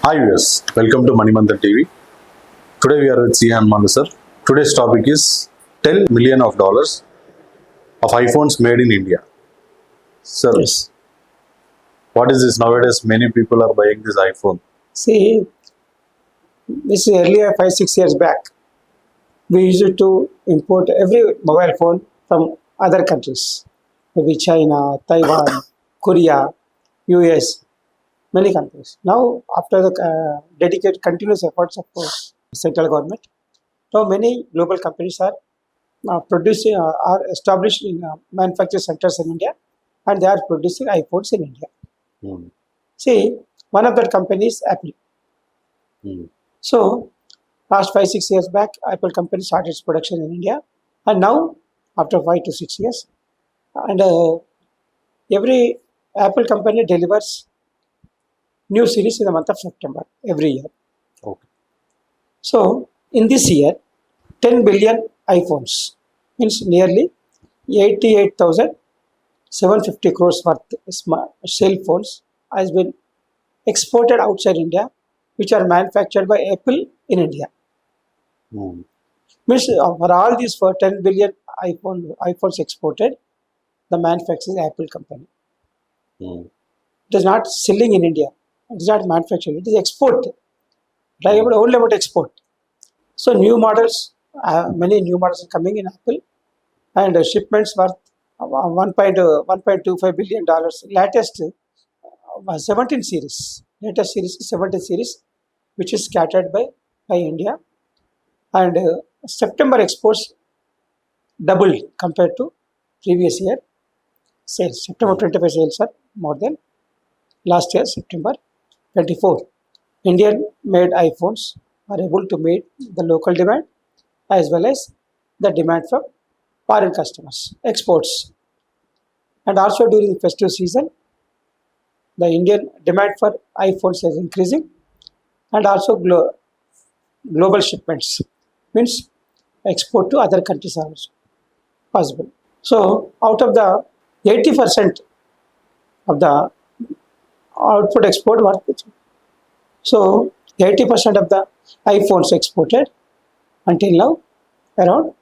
Hi viewers, welcome to Manimantan TV. Today we are with C. Hanuman sir. Today's topic is $10 million of iPhones made in India. Sir, Yes. what is this nowadays? Many people are buying this iPhone. See, this is earlier 5-6 years back. We used to import every mobile phone from other countries, maybe China, Taiwan, Korea, US, many countries. Now, after the dedicated continuous efforts of central government, now many global companies are producing, are establishing manufacturing centers in India, and they are producing iPhones in India. Hmm. See, one of that company is Apple. Hmm. So, last 5-6 years back, Apple company started its production in India, and now after 5 to 6 years, and every Apple company delivers new series in the month of September every year. Okay. So, in this year, 10 billion iPhones means nearly 88,750 crores worth cell phones has been exported outside India, which are manufactured by Apple in India. Hmm. Means for all these for 10 billion iPhones exported, the manufacturing Apple company. Hmm. It is not selling in India. It is not manufacturing. It is export. Like Hmm. only about export. So new models, many new models are coming in Apple, and shipments worth 1.25 billion dollars. Latest 17 series. Latest series is 17 series, which is scattered by India, and September exports doubled compared to previous year sales. September Hmm. 25 sales are more than last year, September 24. Indian made iPhones are able to meet the local demand as well as the demand from foreign customers, exports. And also during the festive season, the Indian demand for iPhones is increasing, and also global shipments means export to other countries are also possible. So out of the 80% of the output export worth, so 80% of the iPhones exported until now around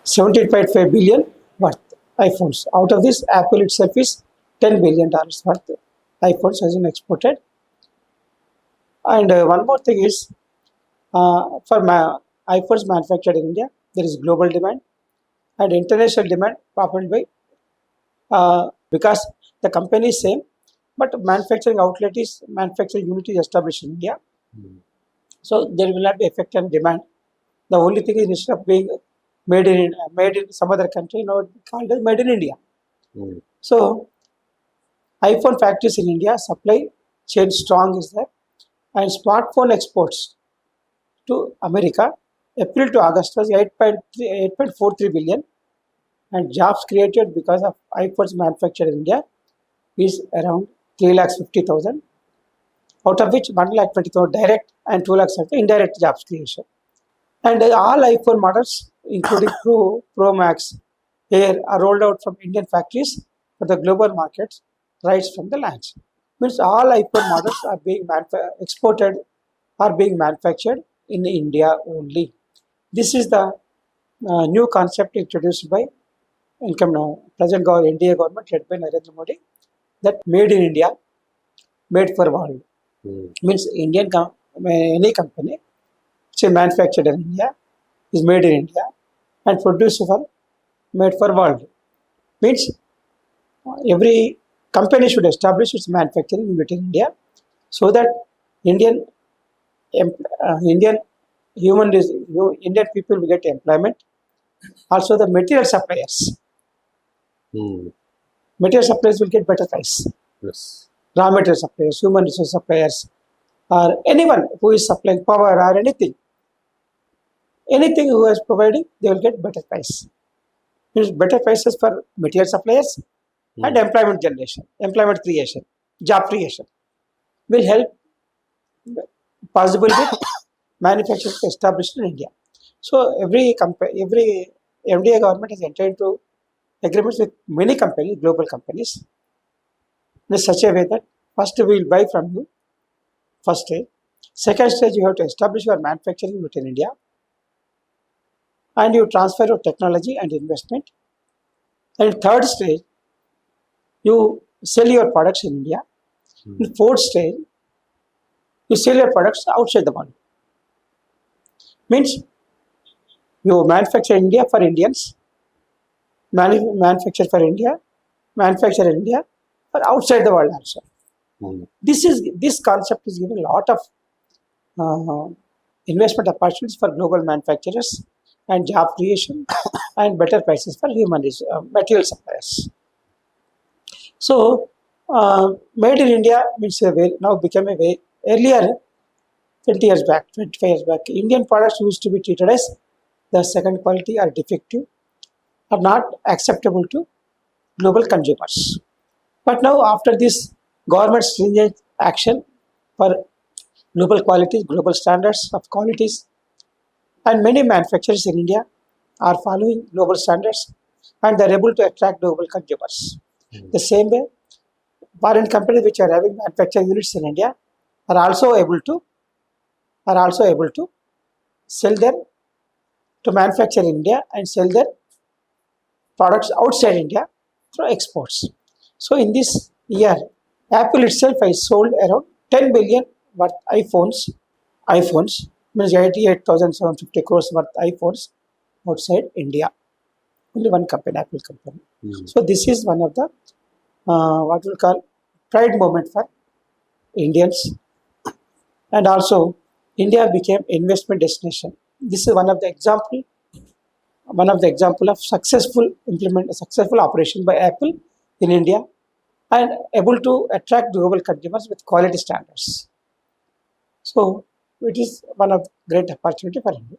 17.5 billion worth iPhones. Out of this, Apple itself is $10 billion worth iPhones has been exported. And one more thing is for iPhones manufactured in India, there is global demand and international demand propelled by because the company is same, but manufacturing unit is established in India. Hmm. So there will not be effect on demand. The only thing is instead of being made in some other country, now it's called as made in India. Hmm. So iPhone factories in India supply chain strong is there, and smartphone exports to America April to August was 8.43 billion, and jobs created because of iPhones manufactured in India is around 3,50,000, out of which 1,20,000 direct and 2 lakhs of the indirect jobs creation. And all iPhone models, including Pro Max, Air, are rolled out from Indian factories for the global markets right from the launch. Means all iPhone models are being exported, are being manufactured in India only. This is the new concept introduced by income now present NDA government led by Narendra Modi, that made in India, made for world. Hmm. Means any company which is manufactured in India is made in India and produced for made for world. Means every company should establish its manufacturing unit in India so that Indian Indian Indian people will get employment. Also, the Hmm. material suppliers will get better price. Yes. Raw material suppliers, human resource suppliers, or anyone who is supplying power or anything who is providing, they will get better price. Means better prices for material suppliers and Hmm. employment generation, employment creation, job creation will help possible with manufacturing established in India. So every MDA government has entered into agreements with many companies, global companies, in such a way that first we will buy from you, first day, Second stage, you have to establish your manufacturing unit in India, and you transfer your technology and investment. And third stage, you sell your products in India. In fourth stage, you sell your products outside the world. Means you manufacture in India for Indians, manufacture for India, manufacture in India for outside the world also. Mm. This concept is giving a lot of investment opportunities for global manufacturers and job creation and better prices for material suppliers. So, made in India means now become a way earlier 20 years back, 25 years back. Indian products used to be treated as the second quality or defective or not acceptable to global consumers. But now, after this government stringent action for global qualities, global standards of qualities, and many manufacturers in India are following global standards and they're able to attract global consumers. The same way, foreign companies which are having manufacturing units in India are also able to sell their to manufacture in India and sell their products outside India through exports. So in this year, Apple itself has sold around 10 billion worth iPhones means 88,750 crores worth iPhones outside India. Only one company, Apple company. So this is one of the what we'll call pride moment for Indians, and also India became investment destination. This is one of the example of successful operation by Apple in India and able to attract global consumers with quality standards. So it is one of great opportunity for India.